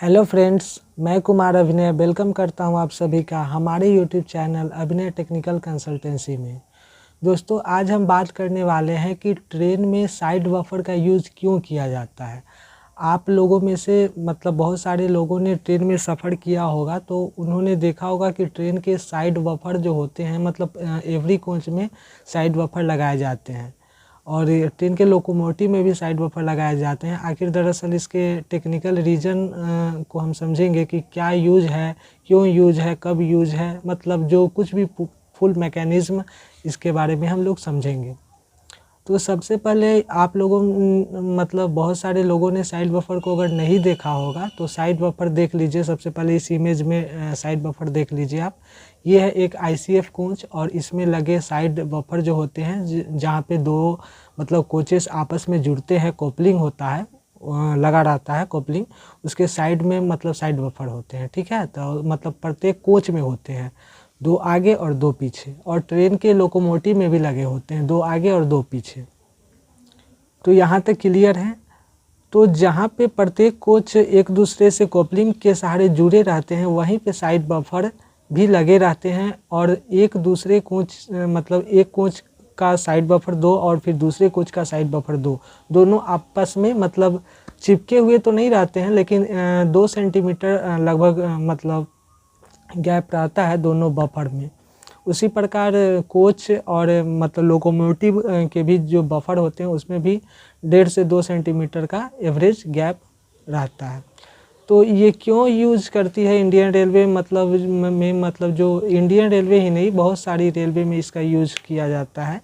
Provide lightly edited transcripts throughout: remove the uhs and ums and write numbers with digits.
Hello friends, मैं कुमार अभिनय welcome करता हूं आप सभी का हमारे यूट्यूब चैनल अभिनय टेक्निकल कंसल्टेंसी में। दोस्तों, आज हम बात करने वाले हैं कि ट्रेन में साइड बफर का यूज़ क्यों किया जाता है। आप लोगों में से बहुत सारे लोगों ने ट्रेन में सफ़र किया होगा, तो उन्होंने देखा होगा कि ट्रेन के साइड बफर जो होते हैं एवरी कोच में साइड बफर लगाए जाते हैं और ट्रेन के लोकोमोटिव में भी साइड बफर लगाए जाते हैं। आखिर दरअसल इसके टेक्निकल रीज़न को हम समझेंगे कि क्या यूज़ है, क्यों यूज़ है, कब यूज़ है, जो कुछ भी फुल मैकेनिज़्म इसके बारे में हम लोग समझेंगे। तो सबसे पहले आप लोगों बहुत सारे लोगों ने साइड बफर को अगर नहीं देखा होगा तो साइड बफर देख लीजिए। सबसे पहले इस इमेज में साइड बफर देख लीजिए आप। ये है एक आईसीएफ कोच और इसमें लगे साइड बफर जो होते हैं जहाँ पे दो कोचेस आपस में जुड़ते हैं, कोपलिंग होता है, लगा रहता है कोपलिंग। उसके साइड में साइड बफर होते हैं, ठीक है। तो प्रत्येक कोच में होते हैं, दो आगे और दो पीछे, और ट्रेन के लोकोमोटिव में भी लगे होते हैं, दो आगे और दो पीछे। तो यहाँ तक क्लियर है। तो जहाँ पे प्रत्येक कोच एक दूसरे से कोपलिंग के सहारे जुड़े रहते हैं, वहीं पे साइड बफर भी लगे रहते हैं। और एक दूसरे कोच एक कोच का साइड बफर दो और फिर दूसरे कोच का साइड बफर दो, दोनों आपस में चिपके हुए तो नहीं रहते हैं, लेकिन 2 सेंटीमीटर लगभग गैप रहता है दोनों बफर में। उसी प्रकार कोच और लोकोमोटिव के भी जो बफर होते हैं उसमें भी 1.5 से 2 सेंटीमीटर का एवरेज गैप रहता है। तो ये क्यों यूज़ करती है इंडियन रेलवे जो इंडियन रेलवे ही नहीं, बहुत सारी रेलवे में इसका यूज़ किया जाता है।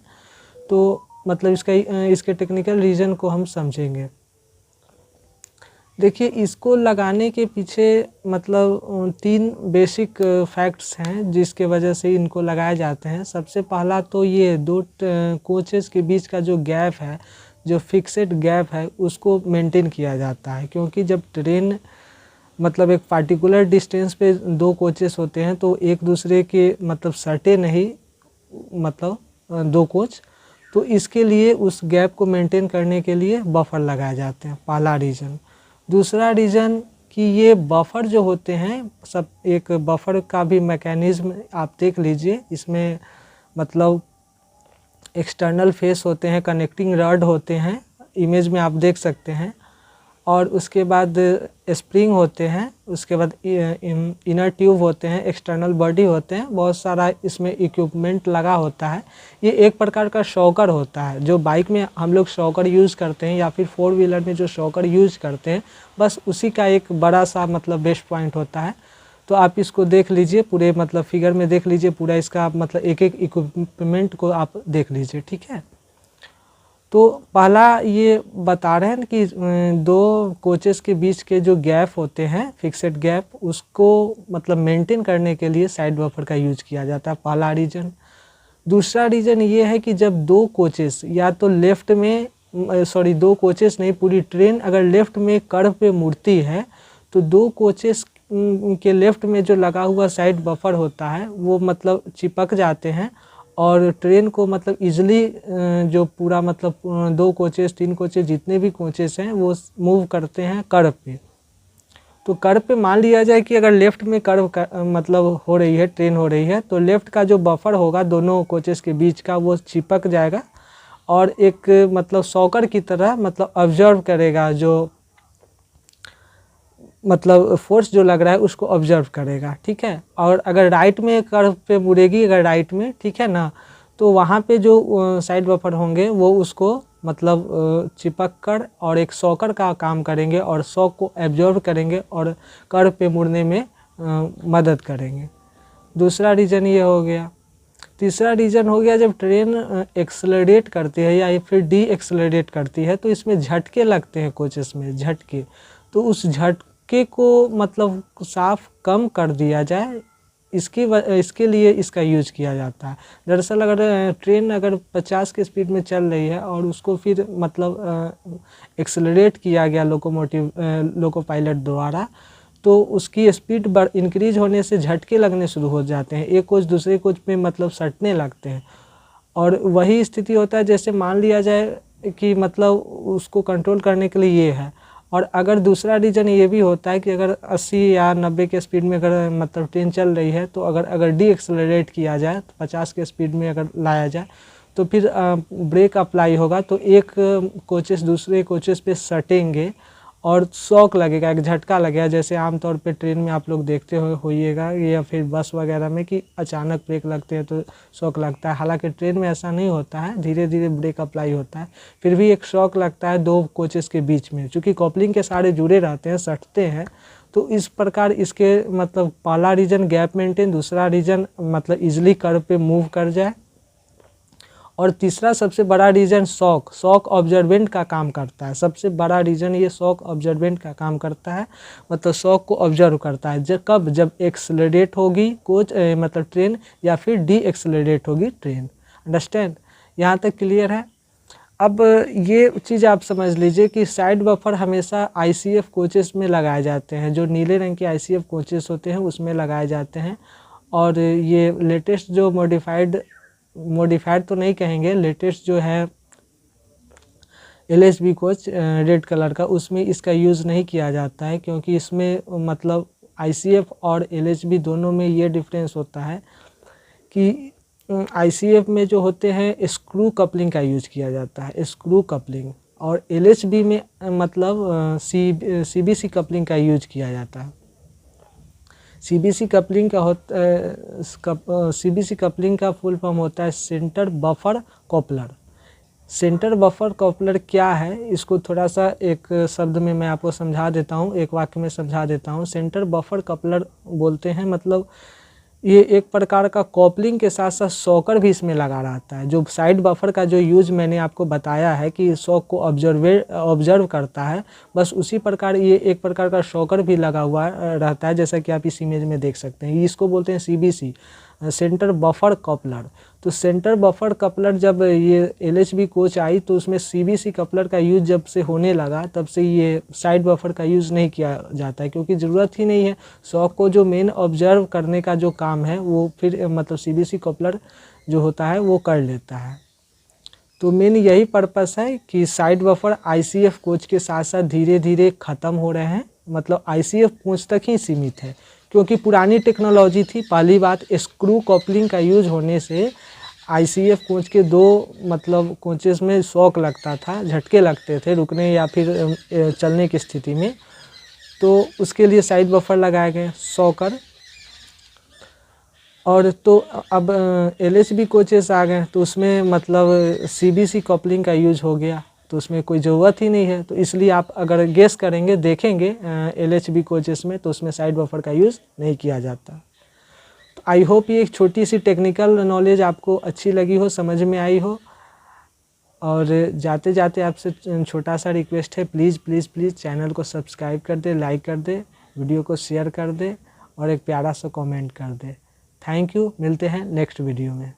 तो इसके टेक्निकल रीज़न को हम समझेंगे। देखिए, इसको लगाने के पीछे 3 बेसिक फैक्ट्स हैं जिसके वजह से इनको लगाए जाते हैं। सबसे पहला तो ये दो कोचेस के बीच का जो गैप है, जो फिक्सेड गैप है, उसको मेंटेन किया जाता है। क्योंकि जब ट्रेन एक पार्टिकुलर डिस्टेंस पे दो कोचेस होते हैं तो एक दूसरे के सटे नहीं दो कोच, तो इसके लिए उस गैप को मेंटेन करने के लिए बफर लगाए जाते हैं, पहला रीज़न। दूसरा रीज़न कि ये बफर जो होते हैं, सब एक बफर का भी मैकेनिज़्म आप देख लीजिए। इसमें एक्सटर्नल फेस होते हैं, कनेक्टिंग रॉड होते हैं, इमेज में आप देख सकते हैं। और उसके बाद स्प्रिंग होते हैं, उसके बाद इनर ट्यूब होते हैं, एक्सटर्नल बॉडी होते हैं, बहुत सारा इसमें इक्विपमेंट लगा होता है। ये एक प्रकार का शॉकर होता है, जो बाइक में हम लोग शॉकर यूज़ करते हैं या फिर 4 व्हीलर में जो शॉकर यूज़ करते हैं, बस उसी का एक बड़ा सा बेस्ट पॉइंट होता है। तो आप इसको देख लीजिए, पूरे फिगर में देख लीजिए, पूरा इसका एक एक इक्विपमेंट को आप देख लीजिए, ठीक है। तो पहला ये बता रहे हैं कि दो कोचेस के बीच के जो गैप होते हैं, फिक्सेड गैप, उसको मेंटेन करने के लिए साइड बफर का यूज किया जाता है, पहला रीज़न। दूसरा रीज़न ये है कि जब दो कोचेस या तो लेफ़्ट में दो कोचेस नहीं, पूरी ट्रेन अगर लेफ़्ट में कर्व पे मुड़ती है तो दो कोचेस के लेफ़्ट में जो लगा हुआ साइड बफर होता है वो चिपक जाते हैं और ट्रेन को ईजिली जो पूरा दो कोचेस, 3 कोचेस, जितने भी कोचेस हैं वो मूव करते हैं कर्व पे। तो कर्व पे मान लिया जाए कि अगर लेफ़्ट में कर्व हो रही है, ट्रेन हो रही है, तो लेफ़्ट का जो बफर होगा दोनों कोचेस के बीच का, वो चिपक जाएगा और एक सॉकर की तरह ऑब्जर्व करेगा, जो फोर्स जो लग रहा है उसको ऑब्जर्व करेगा, ठीक है। और अगर राइट में कर्व पे मुड़ेगी, अगर राइट में, ठीक है ना, तो वहाँ पे जो साइड बफर होंगे वो उसको चिपक कर और एक सॉकर का काम करेंगे और शॉक को एब्जॉर्व करेंगे और कर्व पे मुड़ने में मदद करेंगे। दूसरा रीज़न ये हो गया। तीसरा रीज़न हो गया, जब ट्रेन एक्सेलरेट करती है या फिर डी एक्सेलरेट करती है तो इसमें झटके लगते हैं, कोचेस में झटके। तो उस झटके को साफ कम कर दिया जाए, इसके लिए इसका यूज किया जाता है। दरअसल अगर ट्रेन 50 की स्पीड में चल रही है और उसको फिर एक्सेलरेट किया गया लोको पायलट द्वारा, तो उसकी स्पीड इंक्रीज होने से झटके लगने शुरू हो जाते हैं, एक कोच दूसरे कोच में सटने लगते हैं। और वही स्थिति होता है, जैसे मान लिया जाए कि उसको कंट्रोल करने के लिए ये है और अगर दूसरा रीज़न ये भी होता है कि अगर 80 या 90 के स्पीड में अगर मतलब ट्रेन चल रही है तो अगर डी एक्सेलरेट किया जाए तो 50 के स्पीड में अगर लाया जाए तो फिर ब्रेक अप्लाई होगा तो एक कोचेस दूसरे कोचेस पे सटेंगे और शॉक लगेगा, एक झटका लगेगा। जैसे आमतौर पे ट्रेन में आप लोग देखते होइएगा या फिर बस वगैरह में कि अचानक ब्रेक लगते हैं तो शॉक लगता है। हालांकि ट्रेन में ऐसा नहीं होता है, धीरे धीरे ब्रेक अप्लाई होता है, फिर भी एक शॉक लगता है दो कोचेस के बीच में। चूँकि कॉपलिंग के सारे जुड़े रहते हैं, सटते हैं, तो इस प्रकार इसके मतलब पहला रीजन गैप मेंटेन, दूसरा रीजन मतलब ईजिली कर्व पे मूव कर जाए, और तीसरा सबसे बड़ा रीज़न शॉक ऑब्जर्वेंट का काम करता है। सबसे बड़ा रीज़न ये शॉक ऑब्जर्वेंट का काम करता है, मतलब शॉक को ऑब्जर्व करता है। जब एक्सेलरेट होगी कोच मतलब ट्रेन या फिर डी एक्सेलरेट होगी ट्रेन। अंडरस्टैंड, यहाँ तक क्लियर है। अब ये चीज़ आप समझ लीजिए कि साइड बफर हमेशा ICF कोचेस में लगाए जाते हैं, जो नीले रंग के ICF कोचेस होते हैं उसमें लगाए जाते हैं। और ये लेटेस्ट जो मॉडिफाइड तो नहीं कहेंगे, लेटेस्ट जो है LHB कोच रेड कलर का, उसमें इसका यूज़ नहीं किया जाता है, क्योंकि इसमें मतलब ICF और LHB दोनों में ये डिफरेंस होता है कि ICF में जो होते हैं स्क्रू कपलिंग का यूज किया जाता है, स्क्रू कपलिंग, और LHB में मतलब CBC कपलिंग का यूज किया जाता है। CBC कपलिंग का CBC कपलिंग का फुल फॉर्म होता है centre buffer coupler. Centre buffer coupler क्या है, इसको थोड़ा सा एक शब्द में मैं आपको समझा देता हूँ, एक वाक्य में समझा देता हूँ। सेंटर बफर कपलर बोलते हैं मतलब ये एक प्रकार का कॉपलिंग के साथ साथ शॉकर भी इसमें लगा रहता है। जो साइड बफर का जो यूज मैंने आपको बताया है कि शॉक को ऑब्जर्व करता है, बस उसी प्रकार ये एक प्रकार का शॉकर भी लगा हुआ रहता है, जैसा कि आप इस इमेज में देख सकते हैं। इसको बोलते हैं CBC, सेंटर बफर कपलर। तो सेंटर बफर कपलर जब ये LHB कोच आई तो उसमें CBC कपलर का यूज जब से होने लगा तब से ये साइड बफर का यूज़ नहीं किया जाता है, क्योंकि ज़रूरत ही नहीं है। शॉक को जो मेन ऑब्जर्व करने का जो काम है वो फिर मतलब CBC कपलर जो होता है वो कर लेता है। तो मेन यही पर्पस है कि साइड बफर ICF कोच के साथ साथ धीरे धीरे ख़त्म हो रहे हैं, मतलब ICF कोच तक ही सीमित है, क्योंकि पुरानी टेक्नोलॉजी थी। पहली बात, स्क्रू कपलिंग का यूज होने से ICF कोच के दो मतलब कोचेस में शॉक लगता था, झटके लगते थे रुकने या फिर चलने की स्थिति में, तो उसके लिए साइड बफर लगाए गए शॉकर। और तो अब LHB कोचेस आ गए तो उसमें मतलब CBC कपलिंग का यूज हो गया, तो उसमें कोई ज़रूरत ही नहीं है। तो इसलिए आप अगर गेस करेंगे देखेंगे LHB कोचेस में तो उसमें साइड बफर का यूज़ नहीं किया जाता। तो आई होप ये एक छोटी सी टेक्निकल नॉलेज आपको अच्छी लगी हो, समझ में आई हो। और जाते जाते आपसे छोटा सा रिक्वेस्ट है, प्लीज़ प्लीज़ प्लीज़ चैनल को सब्सक्राइब कर दे, लाइक कर दे, वीडियो को शेयर कर दे और एक प्यारा सा कमेंट कर दे। थैंक यू, मिलते हैं नेक्स्ट वीडियो में।